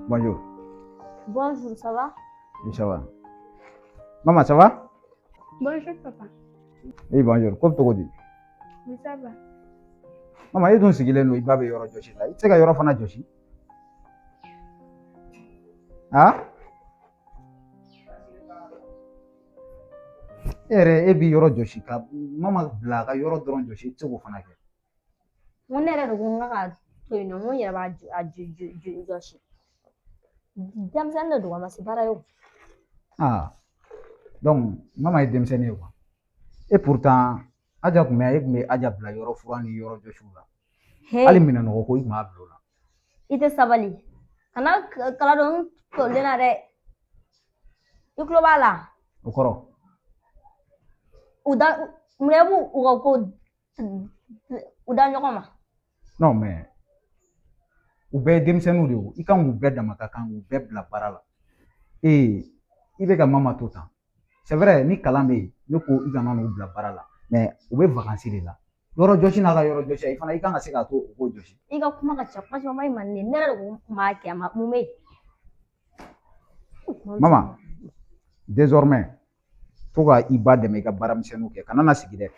Bonjour. Bonjour, ça va? Oui, ça va. Maman, ça va? Bonjour, papa. Oui, bonjour. Comme tu dis. Oui, ça va. Maman, il y a un sigilen no ibabe yoro joshi la. It's a yoro fana joshi. Ah? Ere ebi yoro joshi ka. Mama blaga yoro dron joshi. It's a go fana ke. Mun ne da gunga ka to ina mun ya ba joshi. Jam san da duwa masu fara yau. Ah. Donc, maman est démissionné quoi. Et pourtant, aja kume aye kume aja bla yoro furani yoro joshi la. Ali Hey, mina no ko ikma ablo la. ite sabali. Kana kala don to lena de. Iklo bala. Okoro. Uda mrebu uga ko uda nyokoma. Non mais u bɛɛ ye denmisɛnninw de ye i kan k'u bɛɛ dama ka kan k'u bɛɛ bila baara la i bɛ ka mama to tan c'est vrai ni kalan bɛ yen ne ko i kana n'u bila baara la mais u bɛ vacances de la yɔrɔ jɔsi n'a ka yɔrɔ jɔsi i fana i kan ka se k'a to u k'o jɔsi. I ka kuma ka ca kuma caman maɲi man ne yɛrɛ de ko kuma kɛ a ma mun bɛ yen. Mama désormais fo ka i ba dɛmɛ i ka baaramisɛnninw kɛ kana na sigi dɛ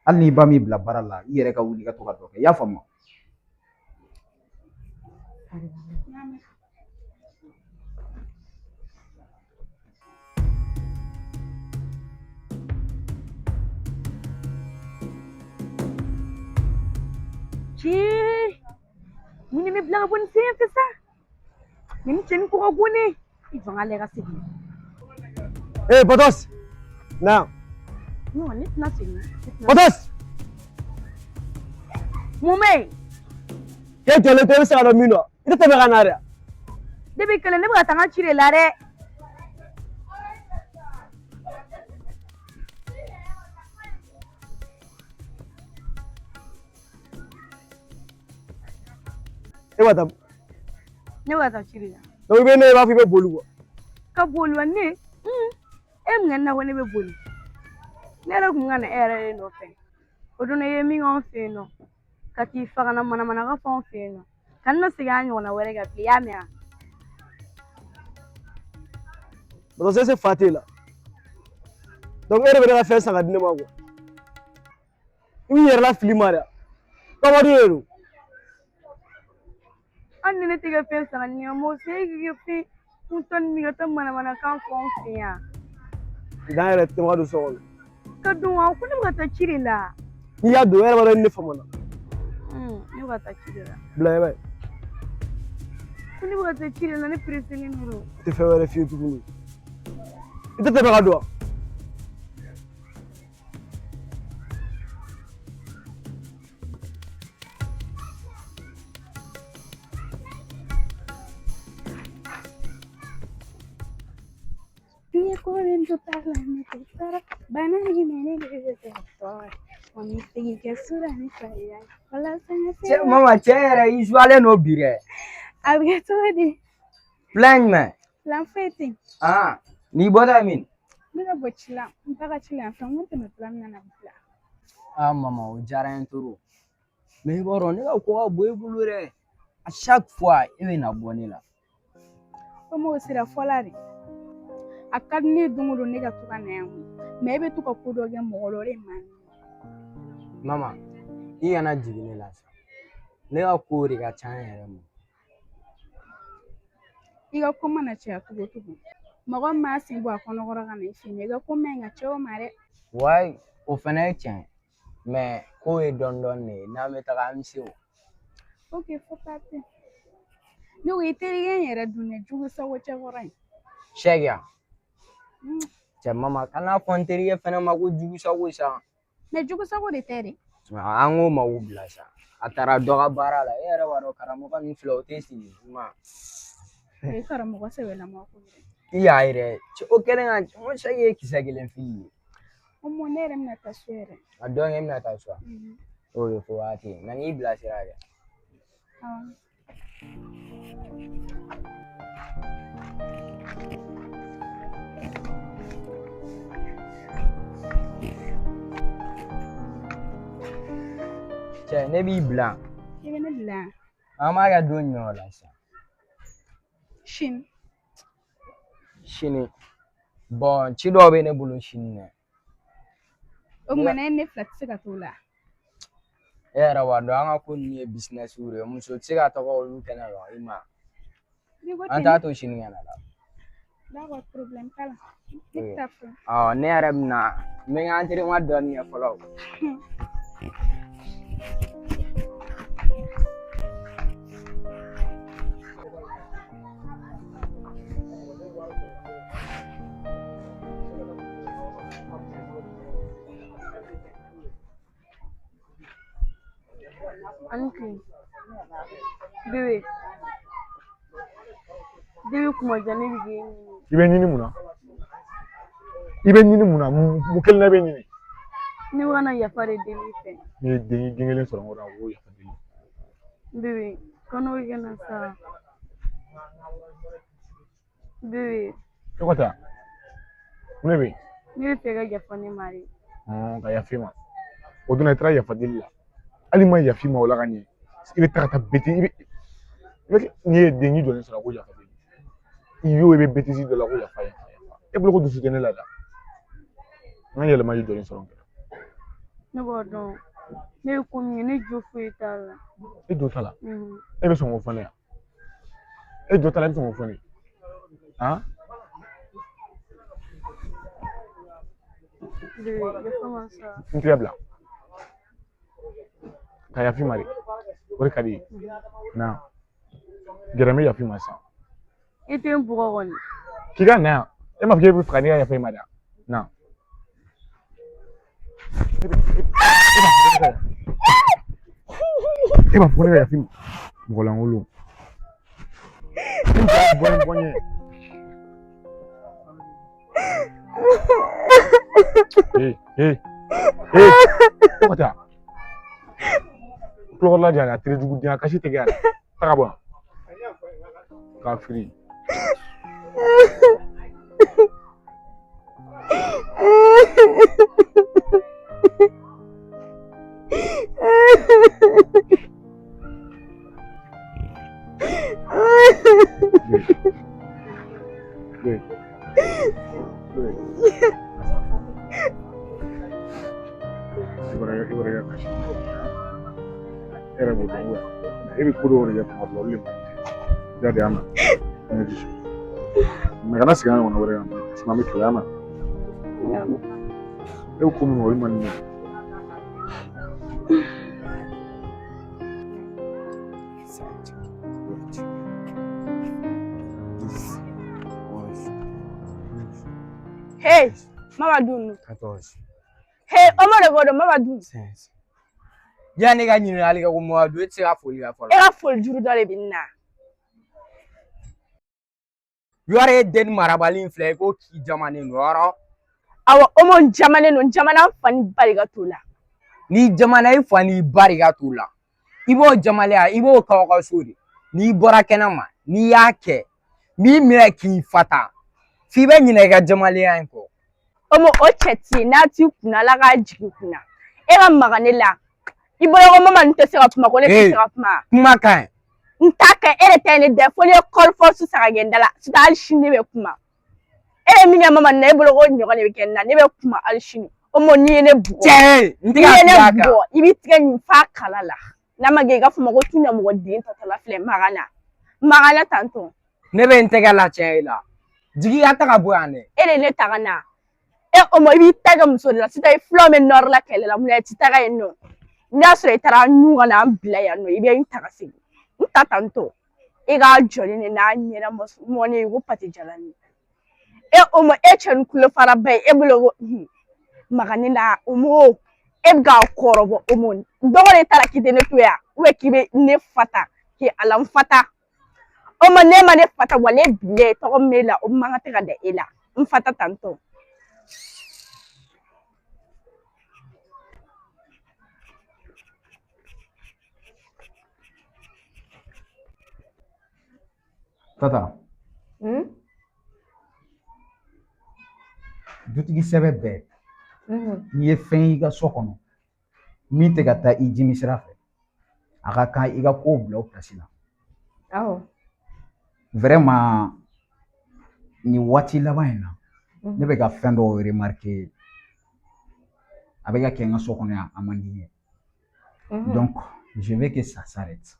hali n'i ba m'i bila baara la i yɛrɛ ka wuli i ka to ka dɔ kɛ i y'a faamu. Cii, mini mi bilang pun siya kesa. Mini cen ko gune. Ibang alega sige. Potos! Now, No, nit na sige. Potos! Mume, Kaya jole tewe sa mino. Ito tabi ka na rin. debi kala ne ba tanga chire lare. Wata. Ne ba ta chire ya. No ibe ne ba fi be bolu. Ka bolu ne. Em ngan na woni be bolu. Ne ra kunga na ere no fe. Odo ne yemi ngon fe no. Ka ti faga na mana ka fon fe no. Kan no siga anyo na were ga ya me a. Potos ese fatila. Donc ere be na fe sanga dine mago. Ibi yer la fili mara. Kamari eru. An ne tiga fe sanga ni mo se gi fe. Un ton mi ga tan mana kan fon fe ya. Dan ere te ma do so. Ka dun wa ku ne ba ta chire la. Ni ya do ere ba ne famana. Ne ba ta chire la. Bla ba. Ku ne ba ta chire la ne presele ni ro. Te fe were fi tu kunu. Ito tabi ka do. Dia correndo para me testar, banana y me de sector. Oni sigi ke sura ni saya. Wala sana Che saya. mama chere usually no bire. Abge to di. Plan man. Plan feti. Ah, ni boda min. Mira bochila, mpaka chila fa monte me plan na bla. Ah mama o jara entoro. Me boro ni ka ko boy bulure. À chaque fois e be na boni la. O mo sira folari. Akadni dumudo ne ga tuka na yan. Me be tuka kodo ge mogolore man. Mama, i yana jigine la sa. Ne ka ko ri ka chan yere mo. Iga kuma na che atugo tugo. Mogo ma sin bo akono gora ga na ifi me ga kuma nga che o mare. Why o fana chen. Mais ko e don ne na me ta ka msi o. Okay, for party. No, we tell you, you're doing a juice or whatever. Shega. Che mama kana konteri e fana ma ko jugu sa ko sa. The juice or the terry. Ango ma u bla sa. Atara doga bara la e ra waro karamo kan flow testi ma. They saw a more seven more. Iya ire. Che o kere nga mo shege kisagelen fi. Omo nere mnata swear. Adon em na ta so. Oyo fo ati na ni bla siraga. Che ne bi bla. Even a blank. Ama ga don yo la sa. sini sini bon ci dɔw bɛ ne bolo sini dɛ o kumana e ne fila tɛ se ka t'o la e yɛrɛ b'a dɔn an ka ko ninnu ye business de ye muso tɛ se ka taga olu kɛnɛ la i ma an t'a to sini ka na la d'accord problème t'a la ne t'a fɔ ne yɛrɛ bɛna n bɛ n ka entraînement dɔɔnin kɛ fɔlɔ Anki bebe kuma jani bige I bɛ ɲini mun na I bɛ ɲini mun na mun kelen na bɛ ɲini ne wana yafa de deli fɛ ni ye den kelen sɔrɔ n kɔrɔ a ko yafa deli bebe kɔnɔ kɛ na sa bebe e ko taa mun ne bɛ yen ne bɛ fɛ ka yafa ne ma de ka yafa i ma o donna i taara yafa deli la hali ma yafa i ma o la ka ɲɛ I bɛ taga taa beti n'i ye den jɔlen sɔrɔ ko yafa deli I y'o I bɛ bêtise dɔ la ko yafa e bolo ko dusu tɛ ne la da n ka yɛlɛma I jɔlen sɔrɔ n kɛrɛ ne b'a dɔn ne ye ko min ye ne jo foyi t'a la e jo t'a la e bɛ sɔn k'o fɔ ne ye e jo t'a la e bɛ sɔn k'o fɔ ne ye bebe yafa ma sa n tɛgɛ bila ka yafa I ma de o de ka di ye na gɛrɛ n bɛ yafa I ma sisan e tɛ n bugɔ kɔni k'i ka na yan e m'a fɔ k'e bɛ fɛ ka ne ka yafa I ma de na e b'a fɔ ko ne ka yafa I ma mɔgɔ lankolon n tɛ bɔ n ɲɛ ko ka taa tulo lajɛ a teri jugu den a kasi tɛ kɛ a la taga bɔ yan k'a fili era b'o dɔn e bɛ ko dɔw de kɛ kuma dɔw olu de man ɲi ja de y'a ma ne dusu mɛ kana segin a ɲɔgɔnna wɛrɛ kan sinon an bɛ kɛlɛ ma e bɛ ko min olu man di ne hey Mamadou 14 hey Omar de b'o dɔn Mamadou 15 yani ne ka ɲininkali kɛ ko Mamadou e tɛ se ka foli kɛ fɔlɔ e ka foli juru dɔ de bɛ n na yɔrɔ ye den marabali in filɛ i ko k'i jamanen don yɔrɔ awɔ Omo jamanen don jamana fani barika t'o la n'i jamana I fa n'i barika t'o la I b'o jamalenya I b'o k'aw ka so de n'i bɔra kɛnɛma n'i y'a kɛ n'i minɛ k'i fata f'i bɛ ɲinɛ I ka jamalenya in kɔ Omo o cɛ ti ye n'a t'i kunna Ala k'a jigin kunna e ka maga ne la I bolo ko mama n tɛ se ka kuma ko ne tɛ se ka kuma kuma ka ɲi n t'a kɛ e de ta ye ne da fo ne ye call force saga kɛ n da la sisan hali sini ne bɛ kuma e ye min kɛ mama na e bolo ko ɲɔgɔn de bɛ kɛ n na ne bɛ kuma hali sini Omo n'i ye ne bugɔ cɛ n tɛ ka fili a kan I b'i tigɛ nin f'a kala la n'a ma kɛ I k'a fɔ ma ko tu na mɔgɔ den tɔtɔla filɛ magana tantɔ ne bɛ n tɛgɛ la tiɲɛ I la jigi ka taga bɔ yan dɛ e de ne taga na e Omo I b'i ta kɛ muso de la sisan I filaw bɛ nɔrɔ la kɛlɛ la mun na I tɛ taga yen nɔ n'a sɔrɔ I taara ɲu ka na n bila yan nɔ I bɛ n ta ka segin n ta tantɔ I k'a jɔlen de n'a ɲɛna mɔnen ye ko pati jalani e Omo e cɛ ni kulo fara ba ye e bolo ko magani la Omo e bɛ k'a kɔrɔbɔ Omo dɔgɔ de taara k'i tɛ ne to yan k'i bɛ ne fata k'i ala n fata Omo ne ma ne fata wa ne bilen tɔgɔ min b'e la o man kan tɛ ka da e la n fata tantɔ Tata dutigi sɛbɛ bɛɛ n'i ye fɛn y'i ka so kɔnɔ min tɛ ka taa I jimi sira fɛ a ka kan I ka kow bila o pilasi la awɔ vraiment ni waati laban in na ne bɛ ka fɛn dɔw remarquer a bɛ ka kɛ n ka so kɔnɔ yan a man di n ye donc je veux que ça s'arrête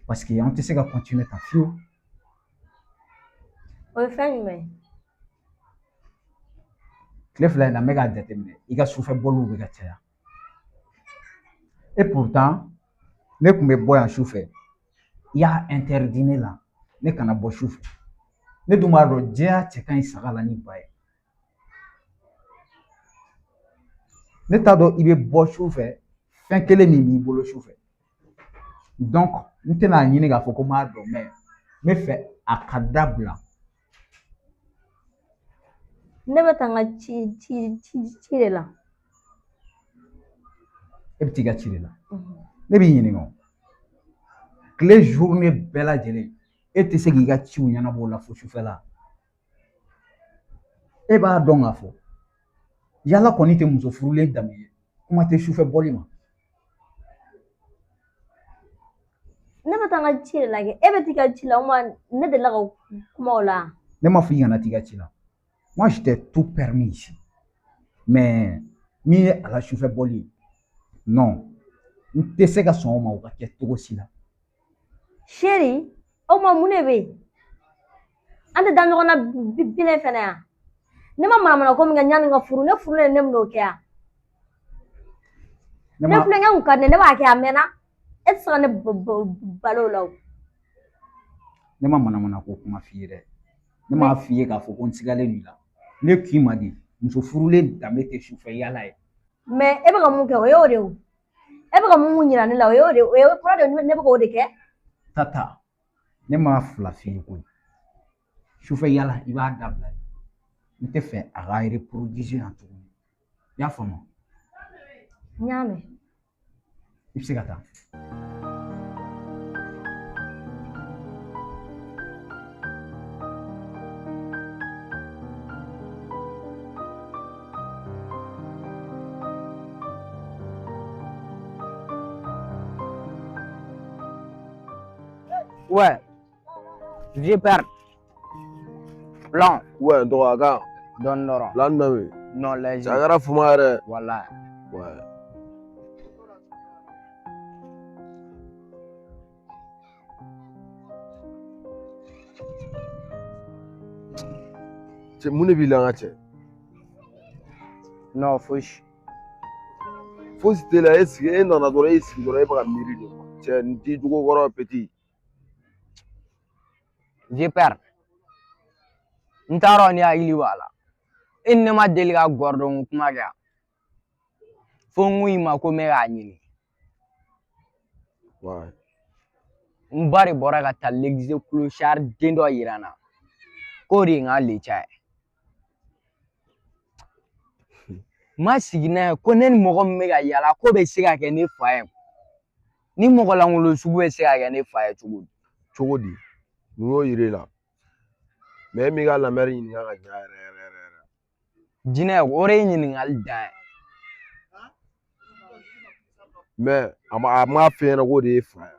parce que an tɛ se ka continuer tan fiyewu. O ye fɛn jumɛn ye? tile fila in na n bɛ k'a jateminɛ i ka sufɛ bɔliw bɛ ka caya et pourtant ne tun bɛ bɔ yan sufɛ i y'a interdit ne la ne kana bɔ sufɛ ne dun b'a dɔn jɛya cɛ ka ɲi saga la ni ba ye ne t'a dɔn i bɛ bɔ sufɛ fɛn kelen min b'i bolo sufɛ donc n tɛna ɲini k'a fɔ ko n b'a dɔn mais n bɛ fɛ a ka dabila. Ne bɛ taa n ka ci de la. E bɛ t'i ka ci de la ne b'i ɲininka o tile journée bɛɛ lajɛlen e tɛ se k'i ka ciw ɲɛnabɔ o la fo sufɛla e b'a dɔn k'a fɔ yala kɔni tɛ muso furulen danbe ye kuma tɛ sufɛ bɔli ma. Ne bɛ taa n ka ci de la kɛ e bɛ t'i ka ci la o ma ne delila ka kuma o la. Ne m'a fɔ i kana t'i ka ci la moi je t'ai tout permis ici mais min ye a la sufɛ bɔli ye non n tɛ se ka sɔn o ma o ka kɛ cogo si la. Chéri o ma mun de bɛ yen an tɛ da ɲɔgɔn na bilen fɛnɛ yan ne ma manamana ko min kɛ yanni n ka furu ne furulen ne bɛn'o kɛ yan ne kulonkɛ kun ka di ne b'a kɛ a mɛnna e tɛ se ka ne balo o la o. Ne ma manamana ko kuma f'i ye dɛ ne m'a f'i ye k'a fɔ ko n sigalen don i la ne k'i ma di muso furulen danbe tɛ sufɛ yala ye. mais e bɛ ka mun kɛ o y'o de ye o e bɛ ka mun yira ne la o y'o de o ye kɔrɔ de ne bɛ k'o de kɛ. Tata ne m'a fila f'i ye koyi sufɛ yala i b'a dabila n tɛ fɛ a ka reproduire yan tuguni i y'a faamu. n y'a mɛn. I bɛ se ka taa. Ouais, j'ai peur. Long. Ouais, Doraga. Don Noro. Landami. Non, les gens. Sagara Fumare. Voilà. Ouais. C'est mon bilan. Non, fouche. Faut si t'es là, est-ce que on a donné ici, on a pas mérité. C'est un petit joueur petit. J'ai peur. Ntaro ni agili wala. Inne ma deli ka gordon kuma ga. Fo ngui ma ko me ga nyini. Ouais. Mbari bora ka ta l'exe clochard dendo irana. Ko ri nga le cha. Ma sigina ko nen mogo me ga yala ko be siga ke ne fa ni mogo la ngulo sugu be siga ke ne fa Chogodi. Nous iré là. Mais mi ga la mer yin ga nya re. Jine ore nyini ngal da. Mais ama fait na go de fa.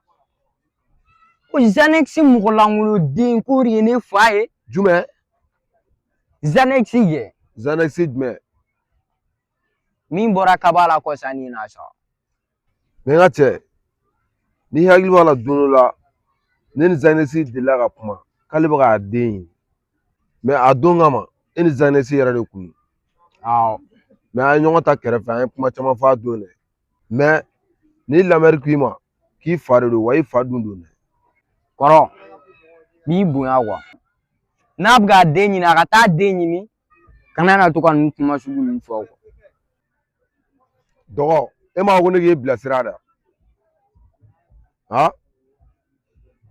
Ko Zanexi mogo la ngulo din ko ri ne fa Jume. Zanexi ye. Zanexi mais Min bora kabala ko sani na so. mais nga che. Ni hagli wala dunu la. Ni Zanexi de la ga kuma. Kale ba ga den. Mais a donga ma. Ni Zanexi yara de kunu. Ah. Mais a nyonga ta kere fa kuma chama fa donne. Mais ni l'Amérique ma ki fare do wa fa dundu. Koro. Bi buya wa. Na bga den ni ka ta den ni kana na to kan kuma sugu ni fo. Dogo e ma woni ge bla sirada ha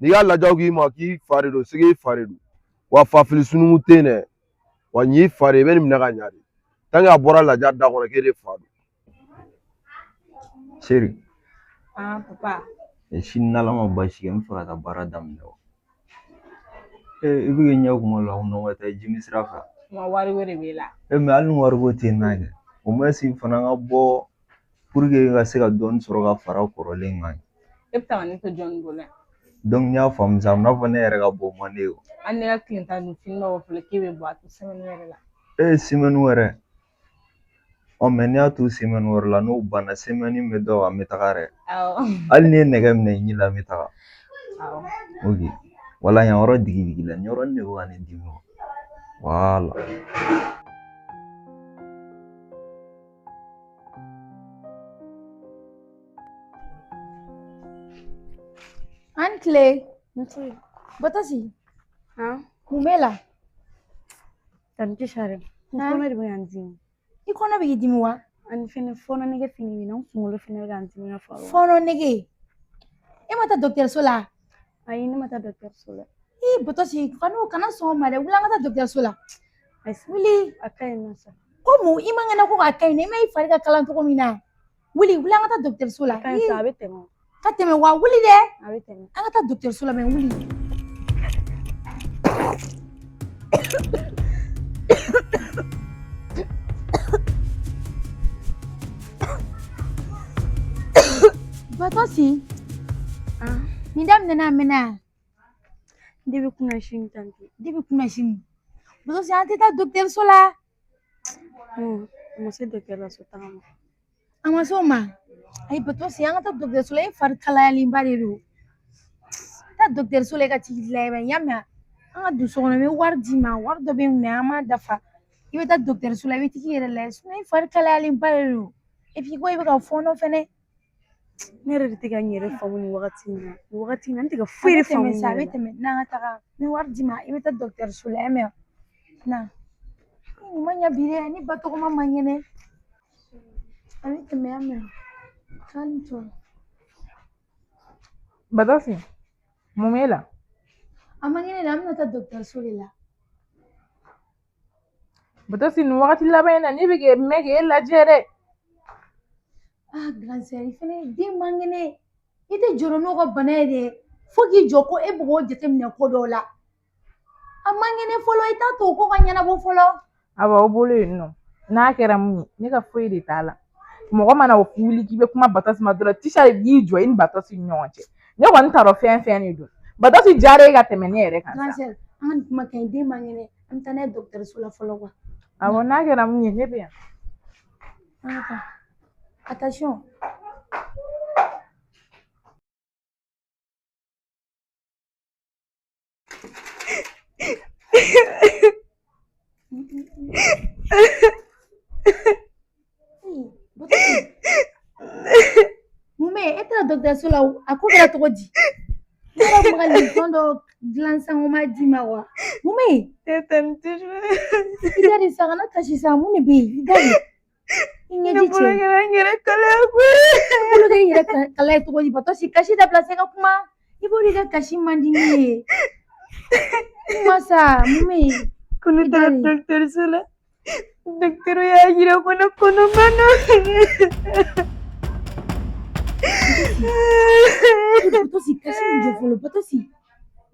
ni ya la jawgi ma ki fare do sigi fare do wa fa filisunu tene wa nyi fare be ni naga nyaade tanga bora la jadda ko ke de fa do Chéri Ah, papa. e sini n'Ala ma basi kɛ n bɛ fɛ ka taa baara daminɛ wa i bɛ k'i ɲɛ kuma la ko ka taa jimi sira fɛ Ma wari wɛrɛ b'i la. mais hali ni wariko tɛ n na kɛ au moins fana ka bɔ pour que ka se ka dɔɔni sɔrɔ ka fara kɔrɔlen kan. E bɛ taa ne to jɔn bolo yan. Donc n y'a faamu sa n'a fɔ ne yɛrɛ ka bɔ man di o. An ne ka tile tan ni fini dɔw fɔlɔ k'i bɛ bɔ a to semaine wɛrɛ la. Semaine wɛrɛ. Mais n'i y'a to semaine wɛrɛ la n'o banna semaine bɛ dɔw an bɛ taga dɛ. Hali ni ye nɛgɛ minɛ i ɲɛ la an bɛ taga. Ok. Wala yan yɔrɔ digi digi la, nin yɔrɔnin de bɛ ka ne dimi o. Voilà. Antle, batasi. Mun b'e la? Tanti Sharif, n kɔnɔ de bɛ ka n dimi. I kɔnɔ bɛ k'i dimi wa? Ani fɛnɛ fɔɔnɔ nege fini min na n kunkolo fɛnɛ bɛ ka n dimi i n'a fɔ. Fɔɔnɔ nege? E ma taa dɔgɔtɔrɔso la? Ayi, ne ma taa dɔgɔtɔrɔso la. Batasi, kana sɔn o ma dɛ. Wuli an ka taa dɔgɔtɔrɔso la. Wuli. A ka ɲi nɔ sa. Ko mun? I man kɛnɛ ko k'a ka ɲi dɛ. I ma i fari ka kalan cogo min na. Wuli an ka taa dɔgɔtɔrɔso la. A ka ɲi sa, a bɛ tɛmɛ. Ka tɛmɛ wa? Wuli dɛ. A bɛ tɛmɛ. An ka taa dɔgɔtɔrɔso la mɛ wuli. Batasi. Nin daminɛna a mɛnna. Depuis kunna sini tanti. Depuis kunna sini. Batasi an tɛ taa dɔgɔtɔrɔso la. A ma se dɔgɔtɔrɔso taga ma. A ma se o ma? Ayi Batasi an ka taa dɔgɔtɔrɔso la. E fari kalayalenba de don. Taa dɔgɔtɔrɔso la i ka tigi lajɛ. I y'a mɛn? An ka don so kɔnɔ n bɛ wari d'i ma. Wari dɔ bɛ n kun an m'a dafa. I bɛ taa dɔgɔtɔrɔso la i bɛ tigi yɛrɛ lajɛ. Sinon i fari kalayalenba de don. Et puis ko i bɛ ka fɔɔnɔ fɛnɛ. Ne yɛrɛ de tɛ ka n yɛrɛ faamu nin wagati in na. Nin wagati in na n tɛ ka foyi de faamu. A bɛ tɛmɛ n'an ka taga. N bɛ wari d'i ma i bɛ taa dɔgɔtɔrɔso la. I y'a mɛn? Na. Nin ma ɲɛ bi dɛ. Ni ba tɔgɔma ma ɲɛ dɛ. A bɛ tɛmɛ i y'a mɛn? Calme-toi. Batasi, mun b'e la? A ma ɲɛ ne la. An bɛna taa dɔgɔtɔrɔso de la. Batasi nin wagati laban in na ne bɛ k'e mɛn k'e lajɛ dɛ. Grande sœur i fɛnɛ den man kɛnɛ. I tɛ jɔrɔ n'o ka bana ye dɛ. Fo k'i jɔ ko e bɛ k'o jateminɛ ko dɔw la. A man kɛnɛ fɔlɔ. I t'a to o ko ka ɲɛnabɔ fɔlɔ. Awa o bolo yen nɔ. N'a kɛra mun ye ne ka foyi de t'a la. Mɔgɔ mana wuli k'i bɛ kuma Batasi ma dɔrɔn Tisa y'i jɔ i ni Batasi ni ɲɔgɔn cɛ. Ne kɔni t'a dɔn fɛn fɛn de don. Batasi diyara e ka tɛmɛ ne yɛrɛ kan sa. Grande sœur an ka nin kuma ka ɲi. Den man kɛnɛ. An bɛ taa n'a ye dɔgɔtɔrɔso la fɔlɔ quoi. Awɔ n'a kɛra mun ye ne bɛ yan. An ka taa. Attention. Mun bɛ yen? E taara dɔgɔtɔrɔso la a ko kɛra cogo di? Ne yɛrɛ kun bɛ ka nin dɔ dilan sisan ko n b'a d'i ma wa? Mun bɛ yen? E tanti. I da de sa kana kasi sa. Mun de bɛ yen? I da de. I ɲɛji cɛ. Ne bolo kɛra n yɛrɛ kalaya koyi. I bolo kɛra i yɛrɛ kalaya cogo di? Batasi kasi dabila sa i ka kuma. I b'o de ka kasi man di ne ye. Kuma sa. Mun bɛ yen? Ko ne taara dɔgɔtɔrɔso la. Dɔgɔtɔrɔ y'a jira ko ne kɔnɔma don. Batasi kasi nin jɔ fɔlɔ. Batasi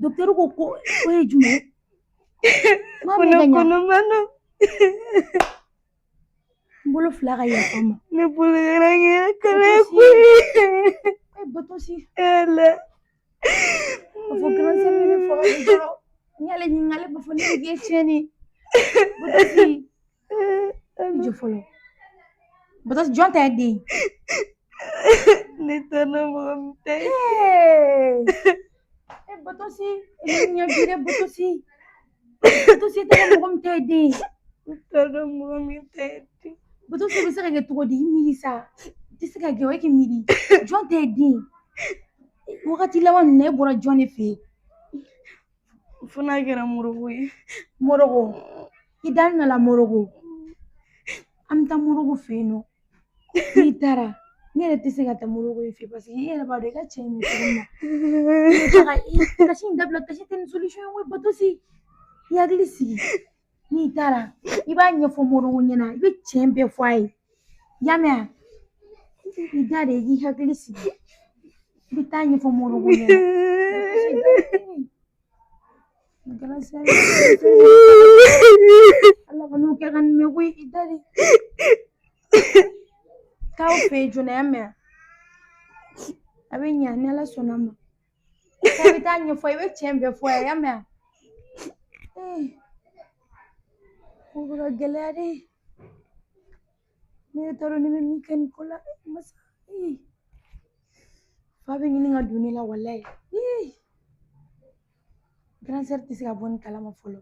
dɔgɔtɔrɔ ko ye jumɛn? Ko ne kɔnɔma don. N bolo fila ka yafa n ma. Ne bolo kɛra n yɛrɛ kalaya koyi. Batasi. Ala. A fɔ grande sœur bɛ ne faga ni dɔrɔn. N y'ale ɲininka ale b'a fɔ ne bɛ k'e tiɲɛni. Batasi. I jɔ fɔlɔ. Batasi jɔn ta ye den? Ne t'a dɔn mɔgɔ min ta ye. Batasi i ɲɛ bi dɛ Batasi. Batasi i t'a dɔn mɔgɔ min ta ye den? Ne t'a dɔn mɔgɔ min ta ye den. Batasi bɛ se ka kɛ cogo di? I miiri sa. I tɛ se ka kɛ o e k'i miiri. Jɔn ta ye den? Wagati laban ninnu na e bɔra jɔn de fɛ yen? Fo n'a kɛra Morobo ye. Morobo. I da nana Morobo. An bɛ taa Morobo fɛ yen nɔ. N'i taara ne yɛrɛ tɛ se ka taa Morobo in fɛ parce que i yɛrɛ b'a dɔn i ka cɛ in bɛ cogo min na. Kasi in dabila kasi tɛ nin solution ye koyi Batasi. I hakili sigi. N'i taara i b'a ɲɛfɔ Morobo ɲɛna i bɛ tiɲɛ bɛɛ fɔ a ye. I y'a mɛn wa? I da de i k'i hakili sigi. I bɛ taa ɲɛfɔ Morobo ɲɛna. Grande sœur Ala ka n'o kɛ ka nin mɛn koyi i da de. K'aw fɛ yen joona i y'a mɛn wa? A bɛ ɲa ni Ala sɔnn'a ma. Sabe taa ɲɛfɔ i bɛ tiɲɛ bɛɛ fɔ a ye ya mɛn ko bɛ ka gɛlɛya dɛ ne t'a dɔn ne bɛ min kɛ nin ko la masa fa bɛ ɲini ka don ne la walayi grand sœur tɛ se ka bɔ nin kalama fɔlɔ